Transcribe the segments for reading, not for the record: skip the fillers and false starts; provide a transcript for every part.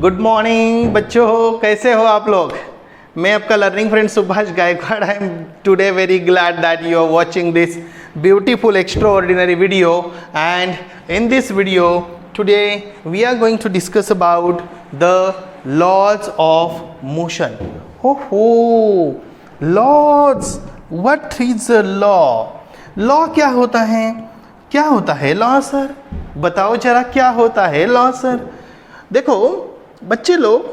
Good morning बच्चों, कैसे हो आप लोग। मैं आपका learning friend Subhash Gaikwad. I am today very glad that you are watching this beautiful extraordinary video, and in this video today we are going to discuss about the laws of motion. Laws, what is a law क्या होता है, क्या होता है law sir, बताओ जरा क्या होता है लॉ सर। देखो बच्चे लोग,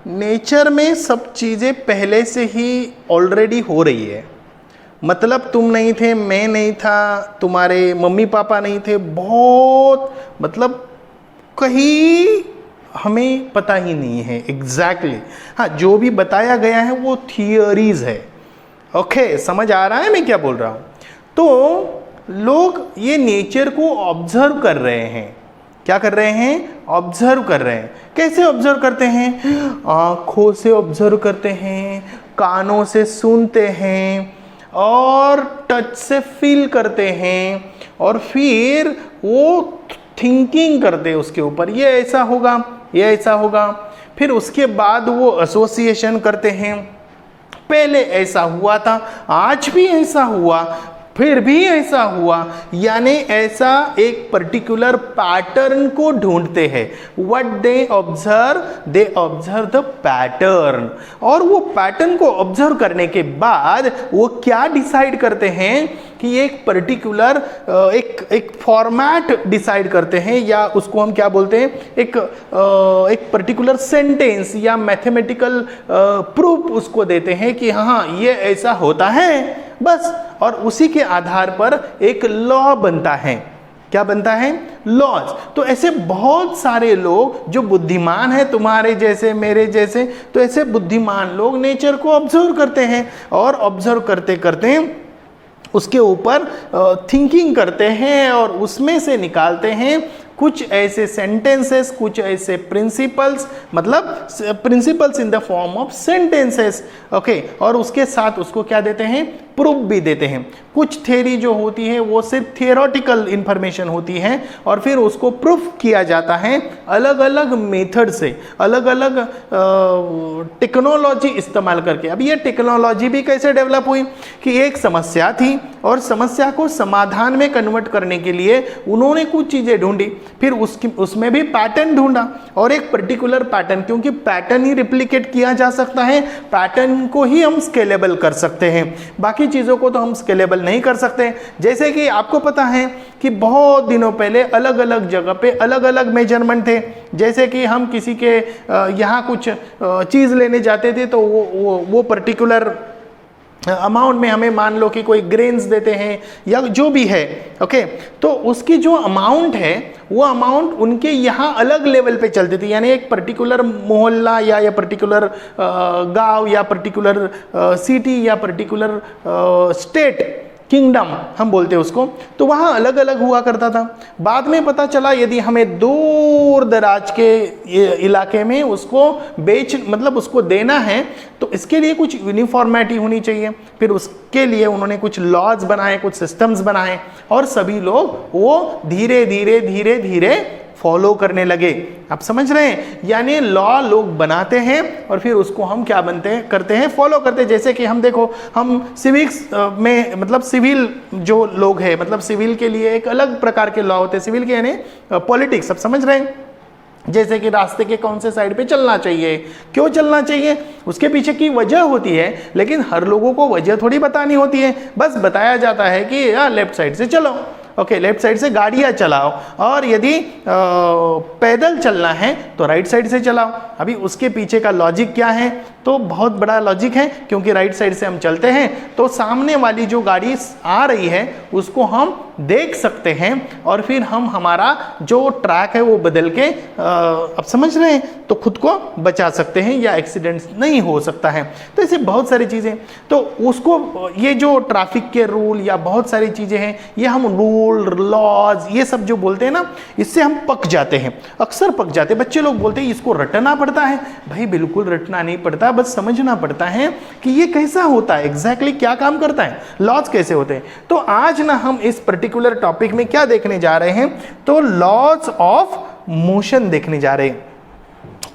नेचर में सब चीज़ें पहले से ही ऑलरेडी हो रही है। मतलब तुम नहीं थे, मैं नहीं था, तुम्हारे मम्मी पापा नहीं थे, बहुत मतलब कहीं हमें पता ही नहीं है एग्जैक्टली। हाँ, जो भी बताया गया है वो थियरीज है। ओके, समझ आ रहा है मैं क्या बोल रहा हूँ। तो लोग ये नेचर को ऑब्जर्व कर रहे हैं। क्या कर रहे हैं? ऑब्जर्व कर रहे हैं। कैसे ऑब्जर्व करते हैं? आँखों से ऑब्जर्व करते हैं, कानों से सुनते हैं, और टच से फील करते हैं, और फिर वो थिंकिंग करते हैं उसके ऊपर, ये ऐसा होगा, ये ऐसा होगा। फिर उसके बाद वो एसोसिएशन करते हैं, पहले ऐसा हुआ था, आज भी ऐसा हुआ, फिर भी ऐसा हुआ, यानी ऐसा एक पर्टिकुलर पैटर्न को ढूंढते हैं। What they observe the pattern, और वो पैटर्न को ऑब्जर्व करने के बाद वो क्या डिसाइड करते हैं कि एक पर्टिकुलर एक फॉर्मेट डिसाइड करते हैं, या उसको हम क्या बोलते हैं, एक पर्टिकुलर सेंटेंस या मैथमेटिकल प्रूफ उसको देते हैं कि हाँ ये ऐसा होता है बस। और उसी के आधार पर एक लॉ बनता है। क्या बनता है? लॉज। तो ऐसे बहुत सारे लोग जो बुद्धिमान हैं, तुम्हारे जैसे मेरे जैसे, तो ऐसे बुद्धिमान लोग नेचर को ऑब्जर्व करते हैं, और ऑब्जर्व करते करते उसके ऊपर थिंकिंग करते हैं, और उसमें से निकालते हैं कुछ ऐसे सेंटेंसेस, कुछ ऐसे प्रिंसिपल्स, मतलब principles in the form of sentences. Okay, और उसके साथ उसको क्या देते हैं? प्रूफ भी देते हैं। कुछ थ्योरी जो होती है वो सिर्फ थियोरेटिकल इंफॉर्मेशन होती है, और फिर उसको प्रूफ किया जाता है अलग अलग मेथड से, अलग अलग टेक्नोलॉजी इस्तेमाल करके। अब ये टेक्नोलॉजी भी कैसे डेवलप हुई कि एक समस्या थी, और समस्या को समाधान में कन्वर्ट करने के लिए उन्होंने कुछ चीज़ें ढूंढी, फिर उसमें भी पैटर्न ढूंढा, और एक पर्टिकुलर पैटर्न, क्योंकि पैटर्न ही रिप्लिकेट किया जा सकता है, पैटर्न को ही हम स्केलेबल कर सकते हैं, बाकी चीज़ों को तो हम स्केलेबल नहीं कर सकते। जैसे कि आपको पता है कि बहुत दिनों पहले अलग अलग जगह पे अलग अलग मेजरमेंट थे। जैसे कि हम किसी के यहाँ कुछ चीज़ लेने जाते थे, तो वो पर्टिकुलर अमाउंट में हमें, मान लो कि कोई ग्रेन्स देते हैं या जो भी है, ओके, तो उसकी जो अमाउंट है वो अमाउंट उनके यहाँ अलग लेवल पे चलती थी। यानी एक पर्टिकुलर मोहल्ला या पर्टिकुलर गांव या पर्टिकुलर सिटी या पर्टिकुलर स्टेट, किंगडम हम बोलते हैं उसको, तो वहाँ अलग अलग हुआ करता था। बाद में पता चला यदि हमें दूर दराज के इलाके में उसको मतलब उसको देना है, तो इसके लिए कुछ यूनिफॉर्मिटी होनी चाहिए। फिर उसके लिए उन्होंने कुछ लॉज बनाए, कुछ सिस्टम्स बनाए, और सभी लोग वो धीरे धीरे धीरे धीरे फॉलो करने लगे। आप समझ रहे हैं? यानी लॉ लोग बनाते हैं, और फिर उसको हम क्या करते हैं, फॉलो करते हैं। जैसे कि हम देखो, हम सिविक्स में, मतलब सिविल जो लोग हैं, मतलब सिविल के लिए एक अलग प्रकार के लॉ होते हैं। सिविल के यानी पॉलिटिक्स, आप समझ रहे हैं? जैसे कि रास्ते के कौन से साइड पे चलना चाहिए, क्यों चलना चाहिए, उसके पीछे की वजह होती है, लेकिन हर लोगों को वजह थोड़ी बतानी होती है। बस बताया जाता है कि लेफ्ट साइड से चलो, ओके, लेफ्ट साइड से गाड़ियाँ चलाओ, और यदि पैदल चलना है तो राइट साइड से चलाओ। अभी उसके पीछे का लॉजिक क्या है? तो बहुत बड़ा लॉजिक है, क्योंकि राइट साइड से हम चलते हैं तो सामने वाली जो गाड़ी आ रही है उसको हम देख सकते हैं, और फिर हम हमारा जो ट्रैक है वो बदल के अब समझ रहे हैं, तो खुद को बचा सकते हैं, या एक्सीडेंट्स नहीं हो सकता है। तो ऐसे बहुत सारी चीज़ें, तो उसको ये जो ट्रैफिक के रूल या बहुत सारी चीज़ें हैं, ये हम रूल, लॉज, ये सब जो बोलते हैं ना, इससे हम पक जाते हैं, अक्सर पक जाते हैं। बच्चे लोग बोलते हैं इसको रटना पड़ता है। भाई बिल्कुल रटना नहीं पड़ता, बस समझना पड़ता है कि ये कैसा होता है, एग्जैक्टली क्या काम करता है, लॉज कैसे होते हैं। तो आज ना हम इस पर्टिकुलर टॉपिक में क्या देखने जा रहे हैं, तो लॉज ऑफ मोशन देखने जा रहे हैं।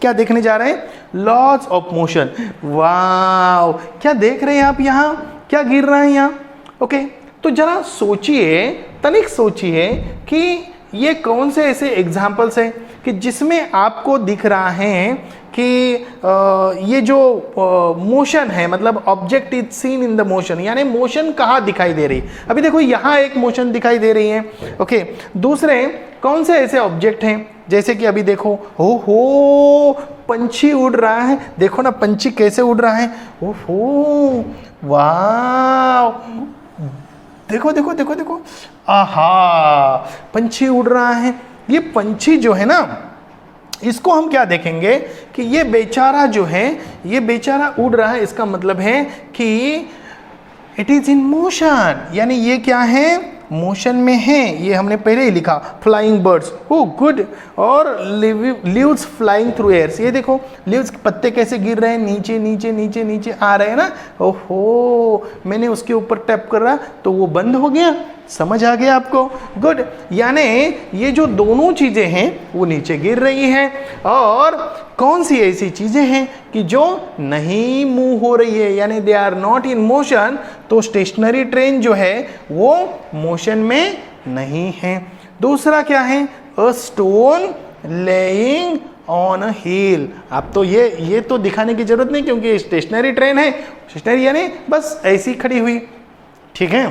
क्या देखने जा रहे हैं? Laws of motion. वाव, क्या देख रहे हैं आप यहाँ? क्या गिर रहा है यहाँ? ओके, तो जरा सोचिए, तनिक सोचिए कि ये कौन से ऐसे एग्जाम्पल्स हैं कि जिसमें आपको दिख रहा है कि ये जो मोशन है, मतलब object is seen in the motion, यानी मोशन कहाँ दिखाई दे रही? अभी देखो यहाँ एक मोशन दिखाई दे रही है। ओके, दूसरे कौन से ऐसे ऑब्जेक्ट हैं, जैसे कि अभी देखो, हो पंछी उड़ रहा है, देखो ना पंछी कैसे उड़ रहा है। ओहो, वाह, देखो देखो देखो देखो, आहा, पंछी उड़ रहा है। ये पंछी जो है ना, इसको हम क्या देखेंगे कि ये बेचारा जो है, ये बेचारा उड़ रहा है, इसका मतलब है कि इट इज इन मोशन, यानी ये क्या है? मोशन में है। ये हमने पहले ही लिखा, फ्लाइंग बर्ड्स, ओ गुड, और लीव्स फ्लाइंग थ्रू एयर्स। ये देखो लीव्स, पत्ते कैसे गिर रहे हैं, नीचे नीचे नीचे नीचे आ रहे हैं ना। ओहो, मैंने उसके ऊपर टैप कर रहा तो वो बंद हो गया। समझ आ गया आपको? गुड, यानी ये जो दोनों चीजें हैं वो नीचे गिर रही हैं। और कौन सी ऐसी चीजें हैं कि जो नहीं मूव हो रही है, यानी they are not in motion? तो स्टेशनरी ट्रेन जो है वो मोशन में नहीं है। दूसरा क्या है? A stone laying on a hill. अब तो ये तो दिखाने की जरूरत नहीं, क्योंकि स्टेशनरी ट्रेन है, स्टेशनरी यानी बस ऐसी खड़ी हुई। ठीक है,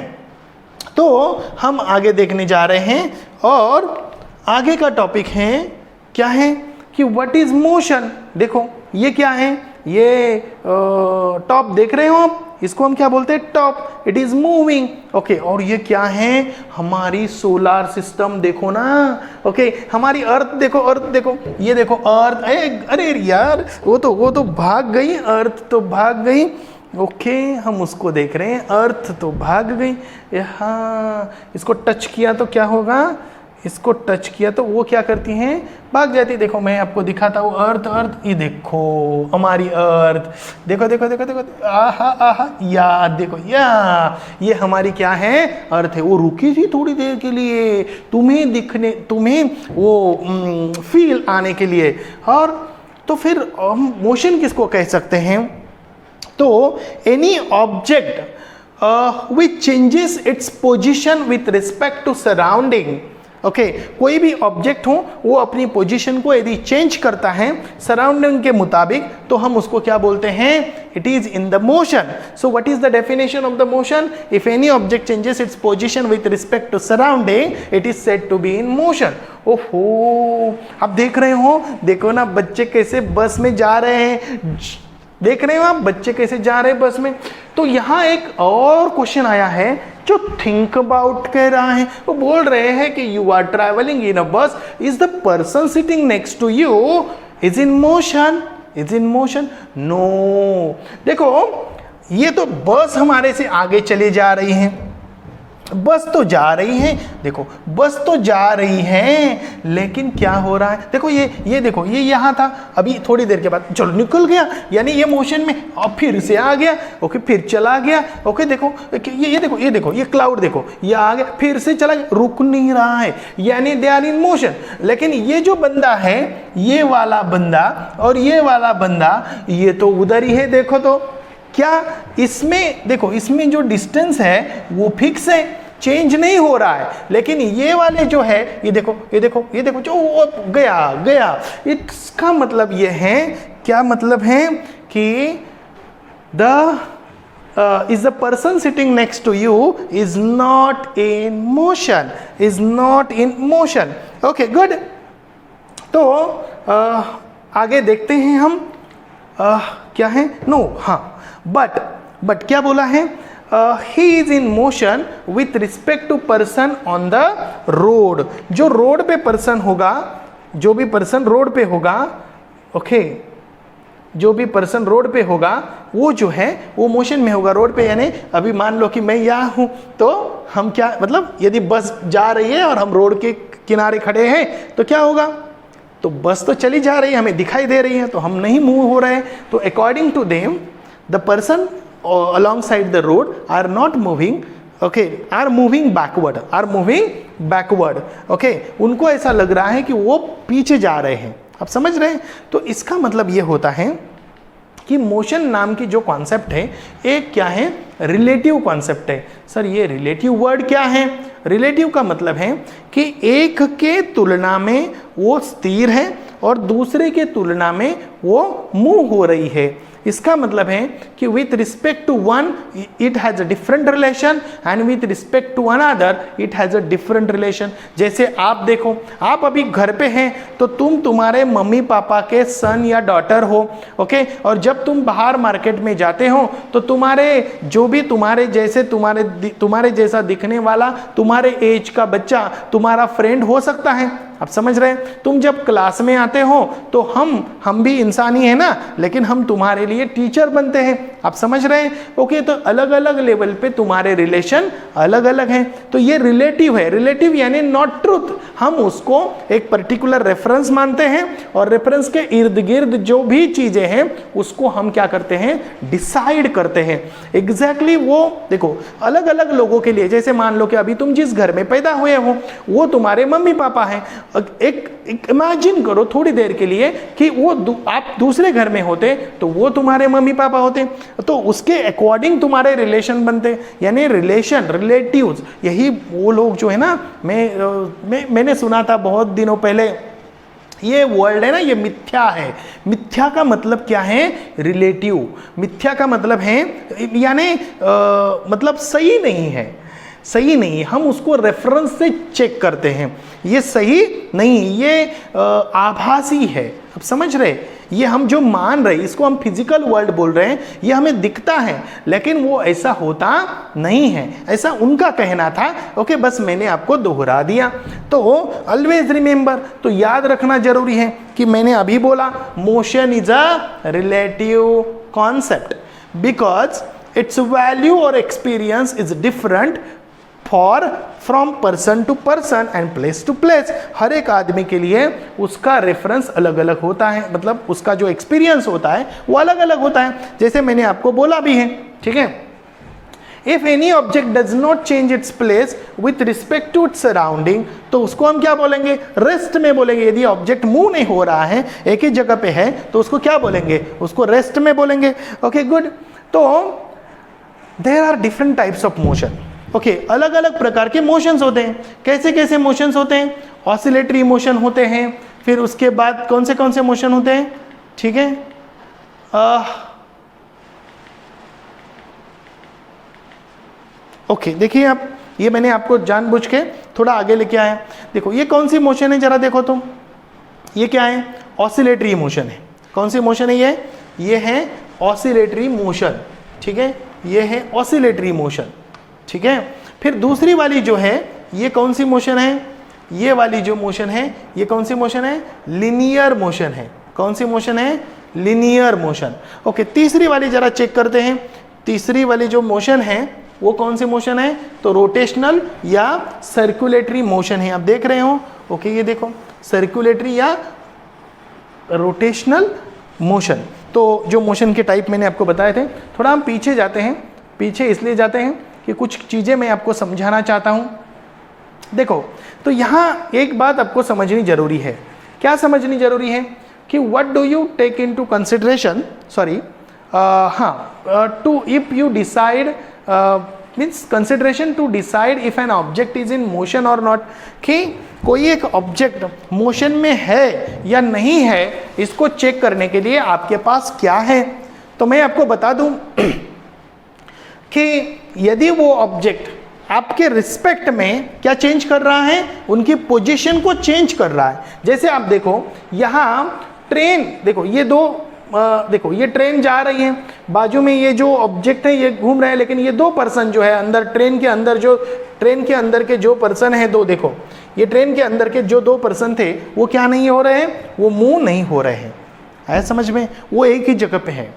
तो हम आगे देखने जा रहे हैं, और आगे का टॉपिक है क्या है कि व्हाट इज मोशन। देखो ये क्या है? ये टॉप देख रहे हो आप, इसको हम क्या बोलते हैं? Top. It is moving. Okay, और ये क्या है? हमारी सोलार सिस्टम देखो ना। ओके, हमारी अर्थ देखो, अर्थ देखो, ये देखो अर्थ। अरे यार, वो तो भाग गई, अर्थ तो भाग गई। ओके, हम उसको देख रहे हैं, अर्थ तो भाग गई। हाँ, इसको टच किया तो क्या होगा? इसको टच किया तो वो क्या करती हैं? भाग जाती। देखो मैं आपको दिखाता हूँ, अर्थ अर्थ, ये देखो हमारी अर्थ, देखो देखो देखो देखो, आहा आहा, या देखो, या ये हमारी क्या है? अर्थ है। वो रुकी थी थोड़ी देर के लिए, तुम्हें वो फील आने के लिए। और तो फिर हम मोशन किसको कह सकते हैं? तो any object which changes its position with respect to surrounding. Okay, कोई भी ऑब्जेक्ट हो, वो अपनी पोजीशन को यदि चेंज करता है सराउंडिंग के मुताबिक, तो हम उसको क्या बोलते हैं? It is in the motion. So what is the definition of the motion? If any object changes its position with respect to surrounding, it is said to be in motion. ओहो, आप देख रहे हो, देखो ना बच्चे कैसे बस में जा रहे हैं, देख रहे हो आप बच्चे कैसे जा रहे हैं बस में। तो यहाँ एक और क्वेश्चन आया है जो थिंक अबाउट कह रहा है। वो बोल रहे हैं कि you are travelling in a bus, is the person sitting next to you is in motion? Is in motion? No. देखो ये तो बस हमारे से आगे चले जा रही है, बस तो जा रही है, देखो बस तो जा रही है, लेकिन क्या हो रहा है? देखो ये देखो, ये यहाँ था, अभी थोड़ी देर के बाद चलो निकल गया, यानी ये मोशन में, और फिर से आ गया। ओके, फिर चला गया। ओके, देखो ये देखो, ये देखो, ये क्लाउड देखो, ये आ गया, फिर से चला गया, रुक नहीं रहा है, यानी दे आर इन मोशन। लेकिन ये जो बंदा है, ये वाला बंदा और ये वाला बंदा, ये तो उधर ही है। देखो तो क्या इसमें, देखो इसमें जो डिस्टेंस है वो फिक्स है, चेंज नहीं हो रहा है। लेकिन ये वाले जो है, ये देखो ये देखो ये देखो, जो वो गया। इसका मतलब ये है, क्या मतलब है कि is the person sitting next to you is not in motion, is not in motion. Okay, good. तो आगे देखते हैं हम, क्या है? नो, हाँ, बट क्या बोला है? he is in motion with respect to person on the road. जो रोड पे पर्सन होगा, जो भी पर्सन रोड पे होगा, ओके, जो भी पर्सन रोड पे होगा वो जो है वो मोशन में होगा रोड पे। यानी अभी मान लो कि मैं यहाँ हूँ, तो हम क्या मतलब, यदि बस जा रही है और हम रोड के किनारे खड़े हैं तो क्या होगा? तो बस तो चली जा रही है, हमें दिखाई दे रही है, तो हम नहीं मूव हो रहे हैं। तो according to them the person alongside the road are not moving, okay, are moving backward, okay, उनको ऐसा लग रहा है कि वो पीछे जा रहे हैं। आप समझ रहे हैं? तो इसका मतलब ये होता है कि मोशन नाम की जो कॉन्सेप्ट है एक क्या है, रिलेटिव कॉन्सेप्ट है। सर ये रिलेटिव वर्ड क्या है? रिलेटिव का मतलब है कि एक के तुलना में वो स्थिर है और दूसरे के तुलना में वो मूव हो रही है। इसका मतलब है कि with respect to one it has a different relation and with respect to another it has a different relation. जैसे आप देखो, आप अभी घर पे हैं तो तुम तुम्हारे मम्मी पापा के सन या डॉटर हो, ओके, और जब तुम बाहर मार्केट में जाते हो तो तुम्हारे जो भी तुम्हारे जैसा दिखने वाला तुम्हारे एज का बच्चा तुम्हारा फ्रेंड हो सकता है। आप समझ रहे हैं? तुम जब क्लास में आते हो तो हम भी इंसान ही है ना, लेकिन हम तुम्हारे लिए टीचर बनते हैं। आप समझ रहे हैं? ओके, तो अलग अलग लेवल पे तुम्हारे रिलेशन अलग अलग हैं। तो ये रिलेटिव है। रिलेटिव यानी नॉट ट्रूथ। हम उसको एक पर्टिकुलर रेफरेंस मानते हैं और रेफरेंस के इर्द गिर्द जो भी चीजें हैं उसको हम क्या करते हैं, डिसाइड करते हैं। एग्जैक्टली वो देखो, अलग अलग लोगों के लिए, जैसे मान लो कि अभी तुम जिस घर में पैदा हुए हो वो तुम्हारे मम्मी पापा हैं। एक इमेजिन करो थोड़ी देर के लिए कि आप दूसरे घर में होते तो वो तुम्हारे मम्मी पापा होते, तो उसके अकॉर्डिंग तुम्हारे रिलेशन बनते। यानी रिलेशन, रिलेटिव्स, यही वो लोग जो है ना, मैंने सुना था बहुत दिनों पहले, ये वर्ड है ना, ये मिथ्या है। मिथ्या का मतलब क्या है? रिलेटिव। मिथ्या का मतलब है यानी मतलब सही नहीं है, सही नहीं। हम उसको रेफरेंस से चेक करते हैं, ये सही नहीं, ये आभासी है। आप समझ रहे? ये हम जो मान रहे इसको हम फिजिकल वर्ल्ड बोल रहे हैं, ये हमें दिखता है लेकिन वो ऐसा होता नहीं है, ऐसा उनका कहना था। ओके, बस मैंने आपको दोहरा दिया। तो ऑलवेज रिमेंबर, तो याद रखना जरूरी है कि मैंने अभी बोला motion is a relative concept because it's value और experience is different from person to person and place to place. हर एक आदमी के लिए उसका रेफरेंस अलग अलग होता है, मतलब उसका जो एक्सपीरियंस होता है वो अलग अलग होता है, जैसे मैंने आपको बोला भी है। ठीक है? If any object does not change its place with respect to its surrounding, तो उसको हम क्या बोलेंगे? रेस्ट में बोलेंगे। यदि ऑब्जेक्ट मूव नहीं हो रहा है, एक ही जगह पे है, तो उसको क्या बोलेंगे? उसको रेस्ट में बोलेंगे। Okay, good. तो there are different types of motion. Okay, अलग अलग प्रकार के मोशंस होते हैं। कैसे कैसे मोशंस होते हैं? ऑसिलेटरी मोशन होते हैं, फिर उसके बाद कौन से मोशन होते हैं? ठीक है, ओके, देखिए आप, ये मैंने आपको जानबूझ के थोड़ा आगे लेके आया। देखो ये कौन सी मोशन है, जरा देखो तुम, ये क्या है? ऑसिलेटरी मोशन है। कौन सी मोशन है ये है ऑसिलेटरी मोशन। ठीक है, ये है ऑसिलेटरी मोशन। ठीक है, फिर दूसरी वाली जो है ये कौन सी मोशन है? ये वाली जो मोशन है ये कौन सी मोशन है? लिनियर मोशन है। कौन सी मोशन है? Linear motion. ओके, तीसरी वाली जरा चेक करते हैं। तीसरी वाली जो मोशन है वो कौन सी मोशन है? तो रोटेशनल या सर्कुलेटरी मोशन है। आप देख रहे हो? ओके, ये देखो, सर्कुलेटरी या रोटेशनल मोशन। तो जो मोशन के टाइप मैंने आपको बताए थे, थोड़ा हम पीछे जाते हैं। पीछे इसलिए जाते हैं कि कुछ चीज़ें मैं आपको समझाना चाहता हूँ। देखो, तो यहाँ एक बात आपको समझनी जरूरी है। क्या समझनी जरूरी है? कि what do you take into consideration, sorry, to if you decide means consideration to decide if an object is in motion और नॉट। कि कोई एक ऑब्जेक्ट मोशन में है या नहीं है, इसको चेक करने के लिए आपके पास क्या है? तो मैं आपको बता दूं कि यदि वो ऑब्जेक्ट आपके रिस्पेक्ट में क्या चेंज कर रहा है? उनकी पोजीशन को चेंज कर रहा है। जैसे आप देखो यहाँ ट्रेन, देखो ये देखो ये ट्रेन जा रही है, बाजू में ये जो ऑब्जेक्ट है ये घूम रहा है, लेकिन ये दो पर्सन जो है अंदर ट्रेन के अंदर के जो पर्सन है दो, देखो ये ट्रेन के अंदर के जो दो पर्सन थे वो क्या नहीं हो रहे हैं? वो मूव नहीं हो रहे हैं। आया समझ में? वो एक ही जगह पे है।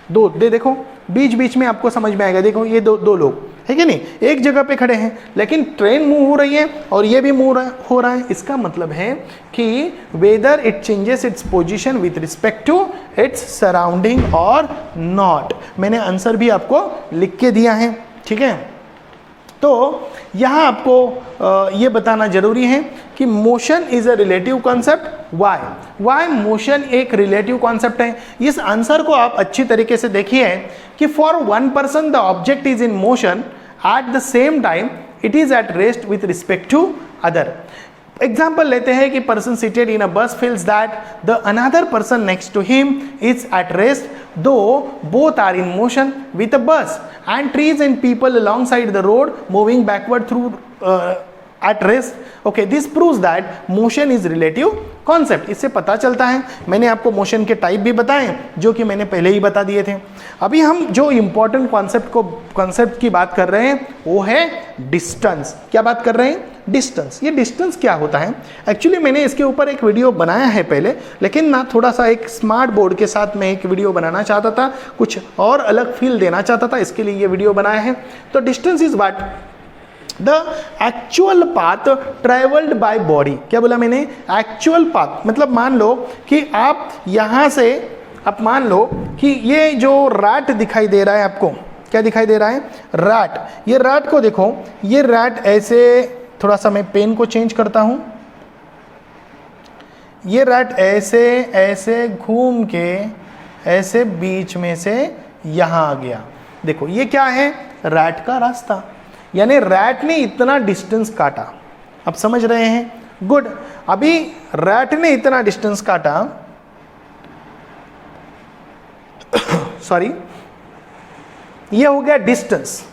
देखो बीच बीच में आपको समझ में आएगा। देखो ये दो लोग है कि नहीं, एक जगह पे खड़े हैं, लेकिन ट्रेन मूव हो रही है और ये भी मूव हो रहा है। इसका मतलब है कि whether it changes its position with respect to its surrounding और नॉट। मैंने आंसर भी आपको लिख के दिया है। ठीक है, तो यहाँ आपको ये बताना जरूरी है कि motion is a relative concept. Why motion एक रिलेटिव कॉन्सेप्ट है। इस आंसर को आप अच्छी तरीके से देखिए कि for one person the object is in motion at the same time it is at rest with respect to other. Example लेते हैं कि person seated in a bus feels that the another person next to him is at rest though both are in motion with a bus and trees and people alongside the road moving backward through at rest. Okay, this proves that motion is relative concept. इससे पता चलता है, मैंने आपको motion के type भी बताए जो कि मैंने पहले ही बता दिए थे। अभी हम जो इंपॉर्टेंट कॉन्सेप्ट की बात कर रहे हैं वो है डिस्टेंस। क्या बात कर रहे हैं? डिस्टेंस। ये डिस्टेंस क्या होता है? एक्चुअली मैंने इसके ऊपर एक वीडियो बनाया है पहले, लेकिन ना थोड़ा सा एक स्मार्ट बोर्ड के साथ मैं एक वीडियो बनाना चाहता था, कुछ और अलग फील देना चाहता था, इसके लिए ये वीडियो बनाया है। तो distance is what? The actual path travelled by body. क्या बोला मैंने? Actual path. मतलब मान लो कि आप यहाँ से, आप मान लो कि ये जो रैट दिखाई दे रहा है आपको, क्या दिखाई दे रहा है? रैट। ये रैट को देखो, ये रैट ऐसे, थोड़ा सा मैं पेन को चेंज करता हूं, ये रैट ऐसे ऐसे घूम के ऐसे बीच में से यहां आ गया। देखो ये क्या है? रैट का रास्ता, यानी रैट ने इतना डिस्टेंस काटा। अब समझ रहे हैं? गुड। अभी रैट ने इतना डिस्टेंस काटा सॉरी, ये हो गया डिस्टेंस।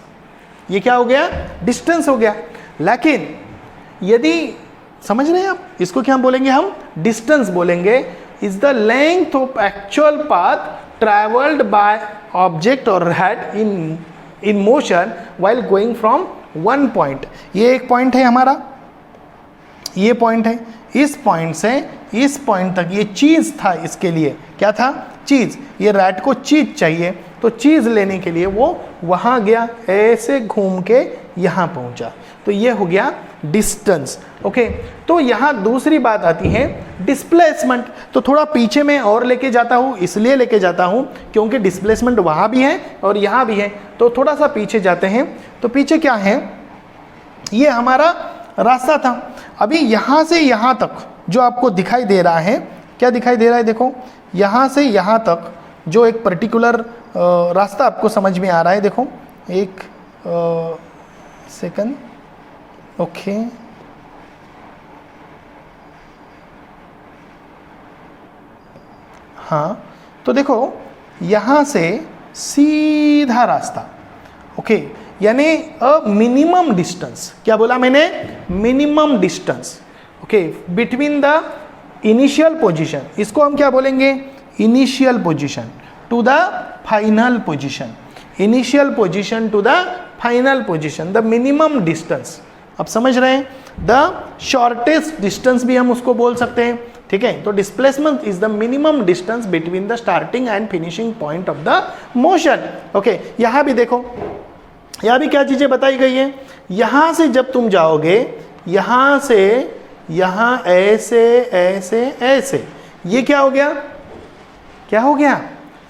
ये क्या हो गया? डिस्टेंस हो गया। लेकिन यदि, समझ रहे हैं आप, इसको क्या बोलेंगे हम? डिस्टेंस बोलेंगे। Is the length of actual path travelled by object और रैट in motion while going from one point. ये एक पॉइंट है हमारा, ये पॉइंट है, इस पॉइंट से इस पॉइंट तक ये चीज था। इसके लिए क्या था? चीज। ये रैट को चीज चाहिए, तो चीज लेने के लिए वो वहां गया, ऐसे घूम के यहां पहुंचा। तो ये हो गया डिस्टेंस। ओके, तो यहां दूसरी बात आती है डिस्प्लेसमेंट। तो थोड़ा पीछे में और लेके जाता हूं, इसलिए लेके जाता हूं क्योंकि डिस्प्लेसमेंट वहां भी है और यहां भी है। तो थोड़ा सा पीछे जाते हैं। तो पीछे क्या है? ये हमारा रास्ता था। अभी यहां से यहां तक जो आपको दिखाई दे रहा है, क्या दिखाई दे रहा है? देखो यहां से यहां तक जो एक पर्टिकुलर रास्ता आपको समझ में आ रहा है। देखो एक सेकंड। ओके, हाँ, तो देखो यहां से सीधा रास्ता। ओके, यानी अ मिनिमम डिस्टेंस। क्या बोला मैंने? Minimum distance. Okay, between the initial position, इसको हम क्या बोलेंगे? Initial position to the final position. Initial position to the final position, the minimum distance. अब समझ रहे हैं? द शॉर्टेस्ट डिस्टेंस भी हम उसको बोल सकते हैं। ठीक है, तो displacement is the minimum distance between the starting and finishing point of the motion. Okay, यहां भी देखो, यहां भी क्या चीजें बताई गई है? यहां से जब तुम जाओगे, यहां से यहां ऐसे ऐसे ऐसे, ये क्या हो गया? क्या हो गया?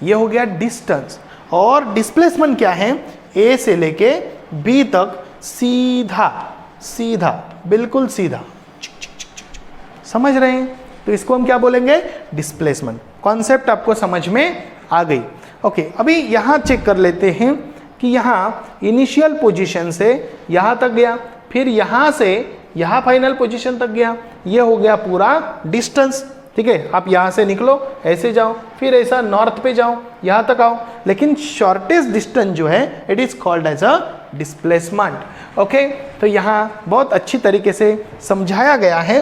ये हो गया डिस्टेंस। और डिस्प्लेसमेंट क्या है? ए से लेके बी तक सीधा सीधा, बिल्कुल सीधा। समझ रहे हैं? तो इसको हम क्या बोलेंगे? डिस्प्लेसमेंट। कॉन्सेप्ट आपको समझ में आ गई? ओके, अभी यहां चेक कर लेते हैं कि यहां इनिशियल पोजीशन से यहां तक गया, फिर यहां से यहां फाइनल पोजीशन तक गया। ये हो गया पूरा डिस्टेंस। ठीक है, आप यहां से निकलो, ऐसे जाओ, फिर ऐसा नॉर्थ पे जाओ, यहां तक आओ। लेकिन शॉर्टेस्ट डिस्टेंस जो है it is called as a displacement. Okay, तो यहां बहुत अच्छी तरीके से समझाया गया है।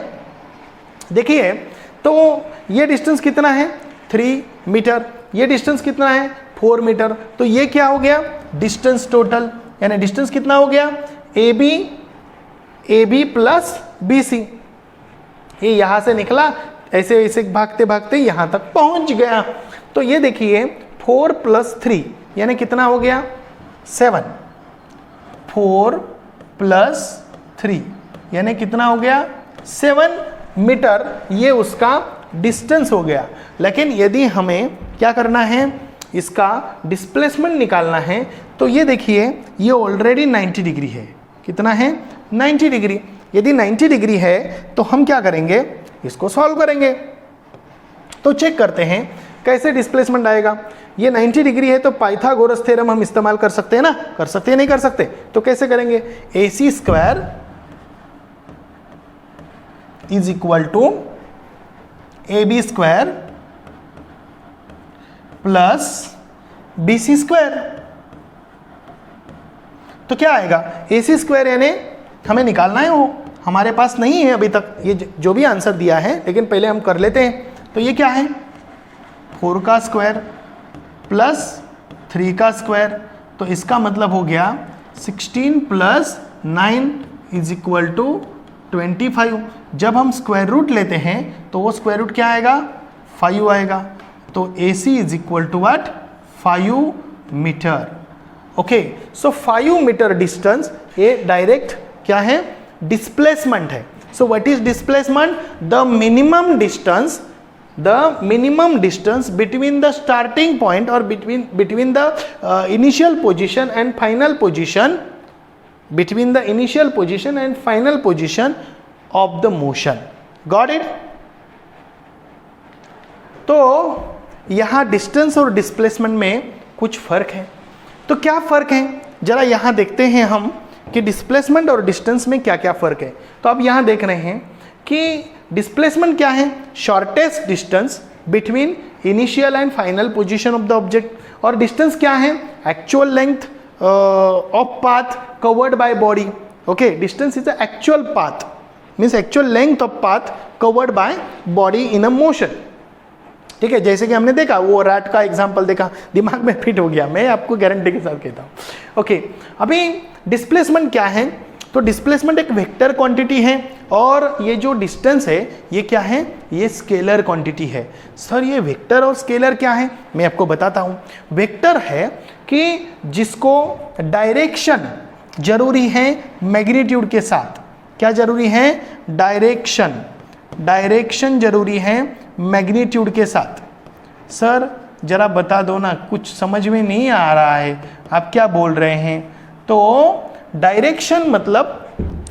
देखिए, तो ये डिस्टेंस कितना है? 3 मीटर। ये डिस्टेंस कितना है? 4 मीटर। तो ये क्या हो गया? डिस्टेंस टोटल, यानी डिस्टेंस कितना हो गया? A B plus B C. ये यहां से निकला, ऐसे ऐसे भागते भागते यहां तक पहुंच गया। तो ये देखिए 4 + 3 यानी कितना हो गया? 7। 4 + 3 यानी कितना हो गया? 7 मीटर। ये उसका डिस्टेंस हो गया। लेकिन यदि हमें क्या करना है? इसका डिस्प्लेसमेंट निकालना है। तो ये देखिए, ये ऑलरेडी 90 डिग्री है। कितना है 90 डिग्री। यदि 90 डिग्री है तो हम क्या करेंगे, इसको सॉल्व करेंगे। तो चेक करते हैं कैसे डिस्प्लेसमेंट आएगा। ये 90 डिग्री है तो पाइथागोरस थ्योरम हम इस्तेमाल कर सकते हैं ना, कर सकते हैं नहीं कर सकते, तो कैसे करेंगे, AC square is equal to AB square plus BC square. तो क्या आएगा, AC स्क्वायर यानी हमें निकालना है, वो हमारे पास नहीं है अभी तक ये जो भी आंसर दिया है, लेकिन पहले हम कर लेते हैं। तो ये क्या है 4 का स्क्वायर प्लस 3 का स्क्वायर, तो इसका मतलब हो गया 16 प्लस 9 इज इक्वल टू 25। जब हम स्क्वायर रूट लेते हैं तो वो स्क्वायर रूट क्या आएगा 5 आएगा। तो AC is equal to what 5 metre. Okay, so 5 metre distance ये डायरेक्ट क्या है डिस्प्लेसमेंट है। So what is displacement, the minimum distance between the starting point और between the initial position and final position, between the initial position and final position of the motion. Got it? तो यहां distance और displacement में कुछ फर्क है। तो क्या फर्क है, जरा यहां देखते हैं हम कि डिस्प्लेसमेंट और डिस्टेंस में क्या क्या फर्क है। तो आप यहां देख रहे हैं कि डिस्प्लेसमेंट क्या है, shortest distance between initial and final position of the object, और डिस्टेंस क्या है actual length of path covered by body. Okay, distance is the actual path, means actual length of path covered by body in a motion. ठीक है, जैसे कि हमने देखा वो रैट का एग्जांपल देखा, दिमाग में फिट हो गया, मैं आपको गारंटी के साथ कहता हूँ। ओके, अभी डिस्प्लेसमेंट क्या है, तो डिस्प्लेसमेंट एक वेक्टर क्वांटिटी है, और ये जो डिस्टेंस है ये क्या है, ये स्केलर क्वांटिटी है। सर ये वेक्टर और स्केलर क्या है, मैं आपको बताता हूँ। वेक्टर है कि जिसको डायरेक्शन जरूरी है मैग्नीट्यूड के साथ, क्या जरूरी है, डायरेक्शन जरूरी है मैग्नीट्यूड के साथ। सर जरा बता दो ना, कुछ समझ में नहीं आ रहा है, आप क्या बोल रहे हैं। तो डायरेक्शन मतलब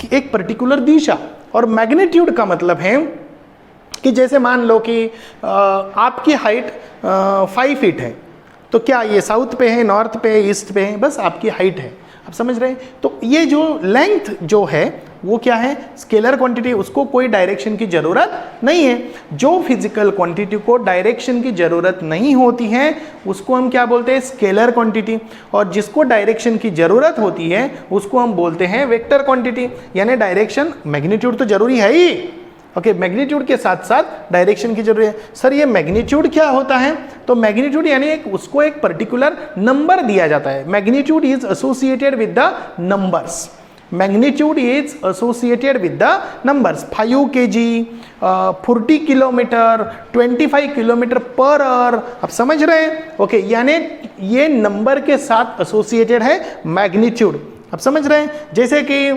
कि एक पर्टिकुलर दिशा, और मैग्नीट्यूड का मतलब है कि जैसे मान लो कि आपकी हाइट 5 फीट है, तो क्या ये साउथ पे है, नॉर्थ पे है, ईस्ट पे है, बस आपकी हाइट है, आप समझ रहे हैं। तो ये जो लेंथ जो है वो क्या है, स्केलर क्वांटिटी, उसको कोई डायरेक्शन की जरूरत नहीं है। जो फिजिकल क्वांटिटी को डायरेक्शन की जरूरत नहीं होती है उसको हम क्या बोलते हैं, स्केलर क्वांटिटी, और जिसको डायरेक्शन की जरूरत होती है उसको हम बोलते हैं वेक्टर क्वांटिटी। यानी डायरेक्शन, मैग्नीट्यूड तो जरूरी है ही, ओके, मैग्नीट्यूड के साथ साथ डायरेक्शन की जरूरत है। सर ये मैग्नीट्यूड क्या होता है, तो मैग्नीट्यूड यानी उसको एक पर्टिकुलर नंबर दिया जाता है। Magnitude is associated with the numbers, magnitude is associated with the numbers. 5 kg, 40 kilometre, 25 kilometre per hour, आप समझ रहे हैं। ओके, यानी ये नंबर के साथ एसोसिएटेड है मैग्नीट्यूड, आप समझ रहे हैं। जैसे कि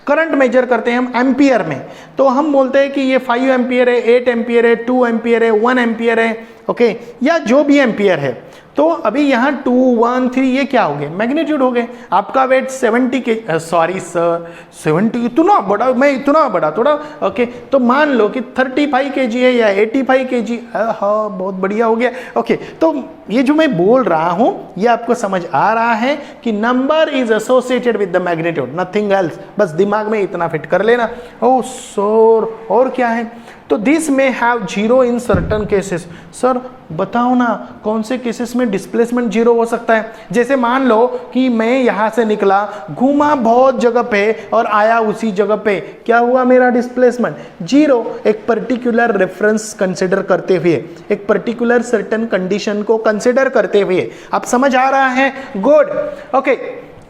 करंट मेजर करते हैं हम एम्पियर में, तो हम बोलते हैं कि ये 5 एम्पियर है, 8 एम्पियर है, 2 एम्पियर है, 1 एम्पियर है, ओके, या जो भी एम्पियर है। तो अभी यहाँ 2, 1, 3 ये क्या हो गए, मैग्नीट्यूड हो गए। आपका वेट 70 के, सॉरी सर 70 इतना बड़ा, मैं इतना बड़ा थोड़ा, ओके, तो मान लो कि 35 kg है या 85 kg, हाँ बहुत बढ़िया हो गया। ओके, तो ये जो मैं बोल रहा हूँ ये आपको समझ आ रहा है कि number is associated with the magnitude, nothing else, बस दिमाग में इतना फिट कर लेना। ओह सर और क्या है, तो दिस में have zero in certain cases. Sir बताओ ना कौन से केसेस में डिस्प्लेसमेंट जीरो हो सकता है। जैसे मान लो कि मैं यहाँ से निकला, घूमा बहुत जगह पे और आया उसी जगह पे, क्या हुआ मेरा डिस्प्लेसमेंट जीरो। एक पर्टिकुलर रेफरेंस कंसिडर करते हुए, एक पर्टिकुलर सर्टन कंडीशन को कंसिडर करते हुए, आप समझ आ रहा है, गुड। ओके,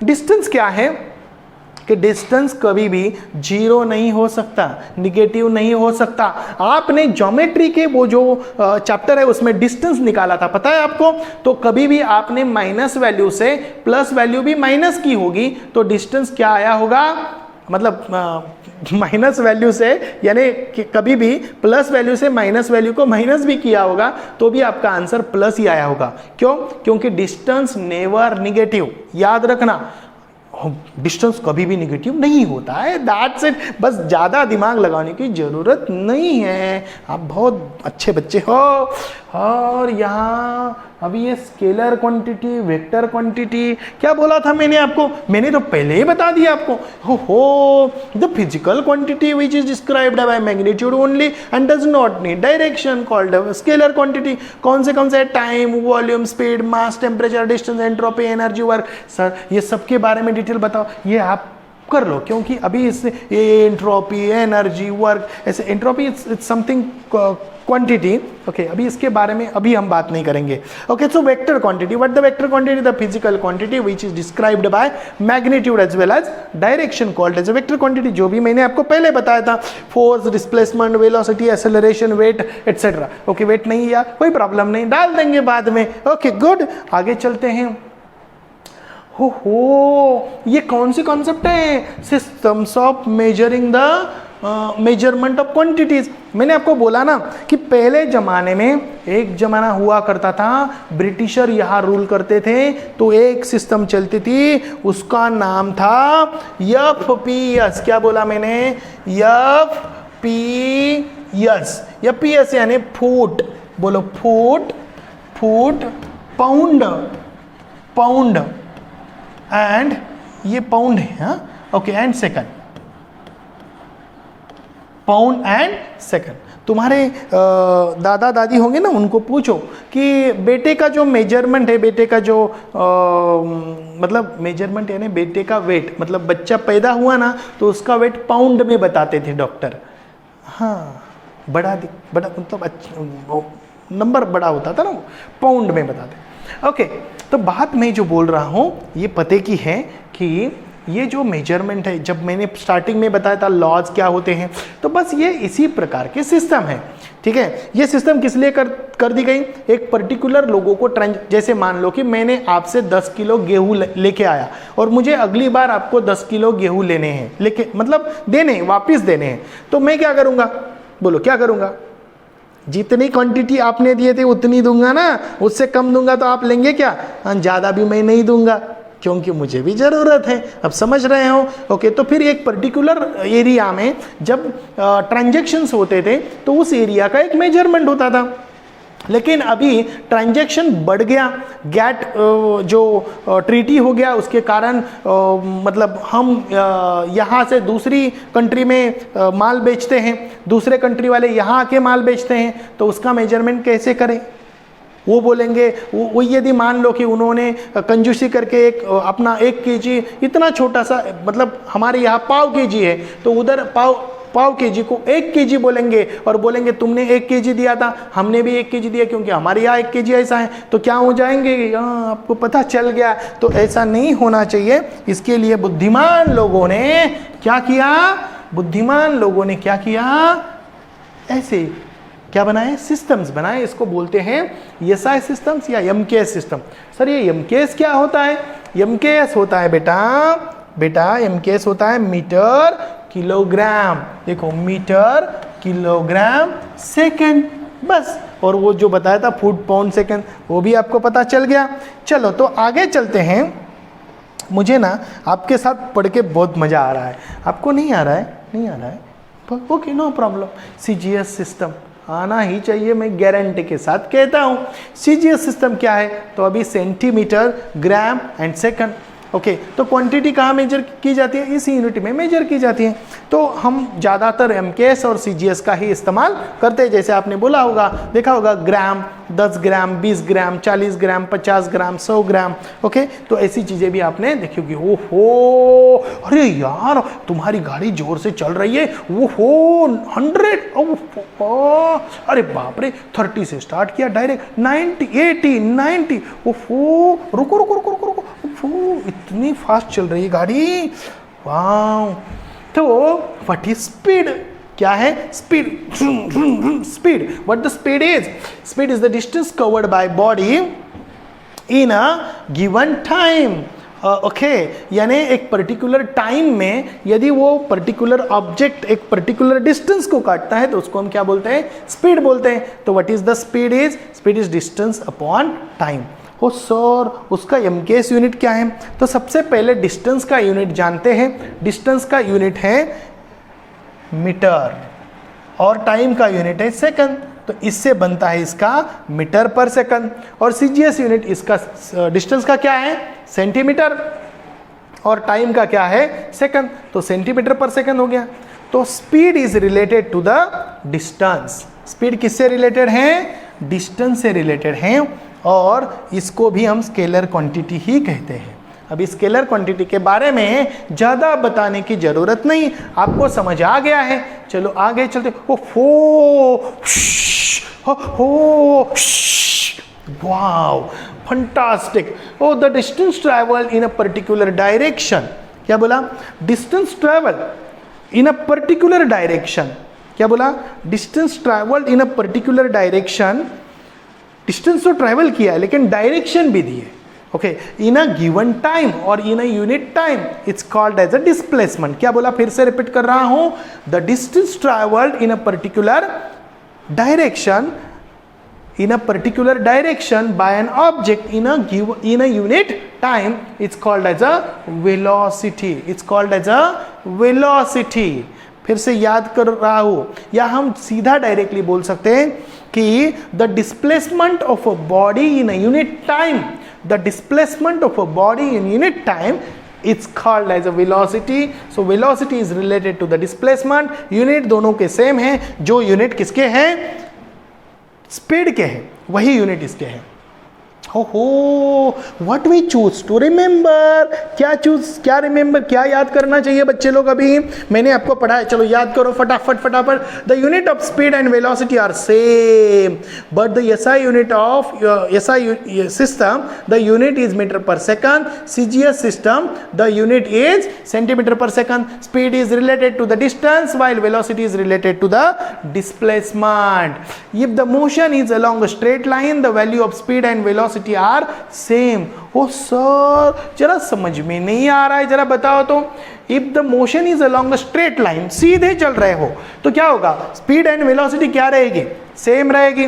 डिस्टेंस क्या है कि डिस्टेंस कभी भी जीरो नहीं हो सकता, निगेटिव नहीं हो सकता। आपने ज्योमेट्री के वो जो चैप्टर है उसमें डिस्टेंस निकाला था, पता है आपको, तो कभी भी आपने माइनस वैल्यू से प्लस वैल्यू भी माइनस की होगी तो डिस्टेंस क्या आया होगा, मतलब माइनस वैल्यू से, यानी कि कभी भी प्लस वैल्यू से माइनस वैल्यू को माइनस भी किया होगा तो भी आपका आंसर प्लस ही आया होगा। क्यों? क्योंकि डिस्टेंस नेवर निगेटिव, याद रखना। डिस्टेंस कभी भी निगेटिव नहीं होता है, दैट्स इट। बस ज़्यादा दिमाग लगाने की ज़रूरत नहीं है, आप बहुत अच्छे बच्चे हो। और यहाँ अभी ये स्केलर क्वांटिटी, वेक्टर क्वांटिटी, क्या बोला था मैंने आपको? मैंने तो पहले ही बता दिया आपको। हो the physical quantity which is described by magnitude only and does not need direction called scalar quantity. कौन से time, volume, speed, mass, temperature, distance, entropy, energy, work, sir ये सब के बारे में डिटेल बताओ, ये आप कर लो, क्योंकि अभी इससे ये एंट्रोपी, एनर्जी, वर्क, ऐसे entropy it's something quantity, okay, अभी इसके बारे में अभी हम बात नहीं करेंगे। Okay, so vector quantity, what the vector quantity? The physical quantity which is described by magnitude as well as direction called as vector quantity, जो भी मैंने आपको पहले बताया था, force, displacement, velocity, acceleration, weight etcetera. Okay, weight नहीं या कोई प्रॉब्लम नहीं, डाल देंगे बाद में। ओके गुड, आगे चलते हैं। हो ये कौन सी कॉन्सेप्ट है? Systems of measuring the measurement of quantities. मैंने आपको बोला ना कि पहले जमाने में एक जमाना हुआ करता था, ब्रिटिशर यहाँ रूल करते थे, तो एक सिस्टम चलती थी, उसका नाम था FPS। क्या बोला मैंने? FPS। FPS यानी फुट, बोलो foot, foot, pound, pound and ये पाउंड है, हाँ okay, and second, pound and second. तुम्हारे दादा दादी होंगे ना, उनको पूछो कि बेटे का जो मेजरमेंट है, बेटे का जो मतलब मेजरमेंट यानी बेटे का वेट, मतलब बच्चा पैदा हुआ ना तो उसका वेट पाउंड में बताते थे डॉक्टर। हाँ, बड़ा मतलब अच्छा नंबर बड़ा होता था ना, पाउंड में बताते। ओके, तो बात मैं जो बोल रहा हूँ ये पते की है कि ये जो मेजरमेंट है, जब मैंने स्टार्टिंग में बताया था लॉज क्या होते हैं, तो बस ये इसी प्रकार के सिस्टम है। ठीक है, ये सिस्टम किस लिए कर दी गई? एक पर्टिकुलर लोगों को जैसे मान लो कि मैंने आपसे 10 किलो गेहूं लेके आया और मुझे अगली बार आपको 10 किलो गेहूं लेने हैं, लेके मतलब देने, वापिस देने हैं, तो मैं क्या करूँगा? बोलो क्या करूँगा? जितनी क्वांटिटी आपने दिए थे उतनी दूंगा ना, उससे कम दूंगा तो आप लेंगे क्या? ज़्यादा भी मैं नहीं दूंगा, क्योंकि मुझे भी ज़रूरत है। अब समझ रहे हो? ओके, तो फिर एक पर्टिकुलर एरिया में जब ट्रांजैक्शंस होते थे तो उस एरिया का एक मेजरमेंट होता था। लेकिन अभी ट्रांजैक्शन बढ़ गया, गैट जो ट्रीटी हो गया, उसके कारण मतलब हम यहाँ से दूसरी कंट्री में माल बेचते हैं, दूसरे कंट्री वाले यहाँ आके माल बेचते हैं, तो उसका मेजरमेंट कैसे करें? वो बोलेंगे, वो यदि मान लो कि उन्होंने कंजूसी करके एक अपना 1 केजी, इतना छोटा सा, मतलब हमारे यहाँ पाव केजी है, तो उधर पाव केजी को 1 केजी बोलेंगे और बोलेंगे तुमने 1 केजी दिया था, हमने भी 1 केजी दिया, क्योंकि हमारे यहाँ 1 केजी ऐसा है, तो क्या हो जाएंगे? आपको पता चल गया। तो ऐसा नहीं होना चाहिए। इसके लिए बुद्धिमान लोगों ने क्या किया? बुद्धिमान लोगों ने क्या किया? ऐसे क्या बनाए? सिस्टम्स बनाए। इसको बोलते हैं SI सिस्टम्स या MKS सिस्टम। सर ये MKS क्या होता है? MKS होता है बेटा MKS होता है मीटर किलोग्राम। देखो, मीटर किलोग्राम सेकंड, बस। और वो जो बताया था फुट पाउंड सेकंड, वो भी आपको पता चल गया। चलो तो आगे चलते हैं। मुझे ना आपके साथ पढ़ के बहुत मज़ा आ रहा है। आपको नहीं आ रहा है? नहीं आ रहा है, okay, no problem. CGS system आना ही चाहिए, मैं गारंटी के साथ कहता हूँ। CGS सिस्टम क्या है? तो अभी centimetre, gram and second. Okay, तो क्वांटिटी कहाँ मेजर की जाती है? इस यूनिट में मेजर की जाती है। तो हम ज़्यादातर MKS और CGS का ही इस्तेमाल करते हैं। जैसे आपने बोला होगा, देखा होगा, ग्राम, 10 ग्राम, 20 ग्राम, 40 ग्राम, 50 ग्राम, 100 ग्राम। ओके, तो ऐसी चीज़ें भी आपने देखी होगी। ओहो, अरे यार तुम्हारी गाड़ी जोर से चल रही है। ओहो, 100, ओहो, अरे बाप रे, 30 से स्टार्ट किया, डायरेक्ट 90, 80, 90। ओहो, रुको रुको रुको रुको रुको, ओहो, इतनी फास्ट चल रही है गाड़ी, वाह। तो व्हाट इज स्पीड? क्या है speed? Speed, what the speed is? Speed is the distance covered by body in a given time. Okay, यानी एक पर्टिकुलर टाइम में यदि वो पर्टिकुलर ऑब्जेक्ट एक पर्टिकुलर डिस्टेंस को काटता है तो उसको हम क्या बोलते हैं? स्पीड बोलते हैं। तो what is the speed is? Speed is distance upon time. ओ सर उसका MKS यूनिट क्या है? तो सबसे पहले डिस्टेंस का यूनिट जानते हैं। डिस्टेंस का यूनिट है मीटर और टाइम का यूनिट है सेकंड। तो इससे बनता है इसका मीटर पर सेकंड। और CGS यूनिट इसका डिस्टेंस का क्या है? सेंटीमीटर और टाइम का क्या है? सेकंड। तो सेंटीमीटर पर सेकंड हो गया। तो speed is related to the distance. Speed किससे रिलेटेड है? डिस्टेंस से रिलेटेड है और इसको भी हम स्केलर क्वांटिटी ही कहते हैं। अब स्केलर क्वांटिटी के बारे में ज़्यादा बताने की ज़रूरत नहीं, आपको समझ आ गया है। चलो आगे चलते। Wow fantastic. Oh the distance travel in a particular direction. क्या बोला? Distance travel in a particular direction. क्या बोला? Distance travelled in a particular direction. Distance तो ट्रैवल किया है लेकिन डायरेक्शन भी दी है। Okay, in a given time और in a unit time it's called as a displacement. क्या बोला? फिर से रिपीट कर रहा हूं। The distance travelled in a particular direction by an object in a unit time, it's called as a velocity. It's called as a velocity. फिर से याद कर रहा हूं, या हम सीधा डायरेक्टली बोल सकते हैं कि the displacement of a body in a unit time, the displacement of a body in unit time it's called as a velocity. So velocity is related to the displacement. Unit दोनों के same हैं। जो unit किसके हैं? Speed के हैं, वही unit इसके हैं। What we choose to remember. क्या रिमेंबर, क्या याद करना चाहिए बच्चे लोग? अभी मैंने आपको पढ़ाया, चलो याद करो फटाफट। The unit of speed and velocity are same but the SI unit of SI system the unit is metre per second. CGS system the unit is centimetre per second. Speed is related to the distance while velocity is related to the displacement. If the motion is along a straight line, the value of speed and velocity are same. ओ sir जरा समझ में नहीं आ रहा है, जरा बताओ तो। If the motion is along a straight line, सीधे चल रहे हो तो क्या होगा? स्पीड एंड वेलोसिटी क्या रहेगी? सेम रहेगी।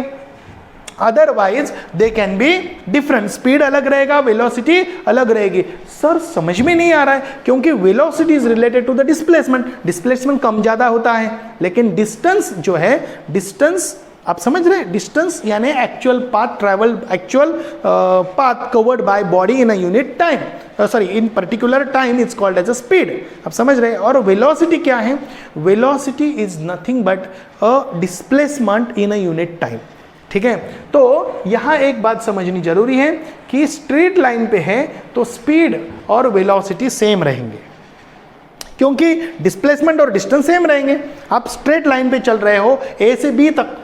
Otherwise they can be different. Speed अलग रहेगा, वेलोसिटी अलग रहेगी। सर समझ में नहीं आ रहा है, क्योंकि velocity is related to the displacement. Displacement कम ज्यादा होता है, लेकिन डिस्टेंस जो है, डिस्टेंस आप समझ रहे हैं? डिस्टेंस यानी actual path travel, actual path covered by body in a unit time, sorry in particular time is called as a speed. आप समझ रहे हैं? और वेलोसिटी क्या है? Velocity is nothing but a displacement in a unit time. ठीक है, तो यहां एक बात समझनी जरूरी है कि स्ट्रेट लाइन पे है तो स्पीड और वेलोसिटी सेम रहेंगे, क्योंकि डिस्प्लेसमेंट और डिस्टेंस सेम रहेंगे। आप स्ट्रेट लाइन पे चल रहे हो A से B तक,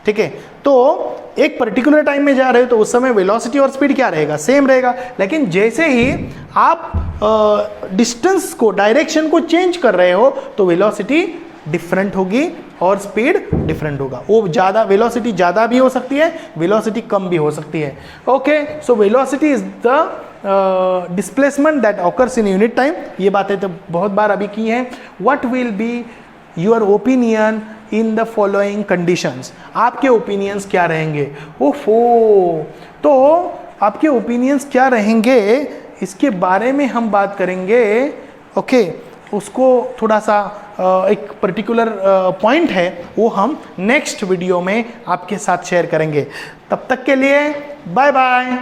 ठीक है, तो एक पर्टिकुलर टाइम में जा रहे हो तो उस समय वेलोसिटी और स्पीड क्या रहेगा? सेम रहेगा। लेकिन जैसे ही आप डिस्टेंस को, डायरेक्शन को चेंज कर रहे हो तो वेलोसिटी डिफरेंट होगी और स्पीड डिफरेंट होगा। वो ज़्यादा, वेलोसिटी ज़्यादा भी हो सकती है, वेलोसिटी कम भी हो सकती है। Okay, so velocity is the displacement that occurs in unit time. ये बातें तो बहुत बार अभी की हैं। What will be your opinion in the following conditions? आपके ओपिनियंस क्या रहेंगे? तो आपके ओपिनियंस क्या रहेंगे इसके बारे में हम बात करेंगे। ओके, उसको थोड़ा सा एक पर्टिकुलर पॉइंट है, वो हम नेक्स्ट वीडियो में आपके साथ शेयर करेंगे। तब तक के लिए बाय बाय।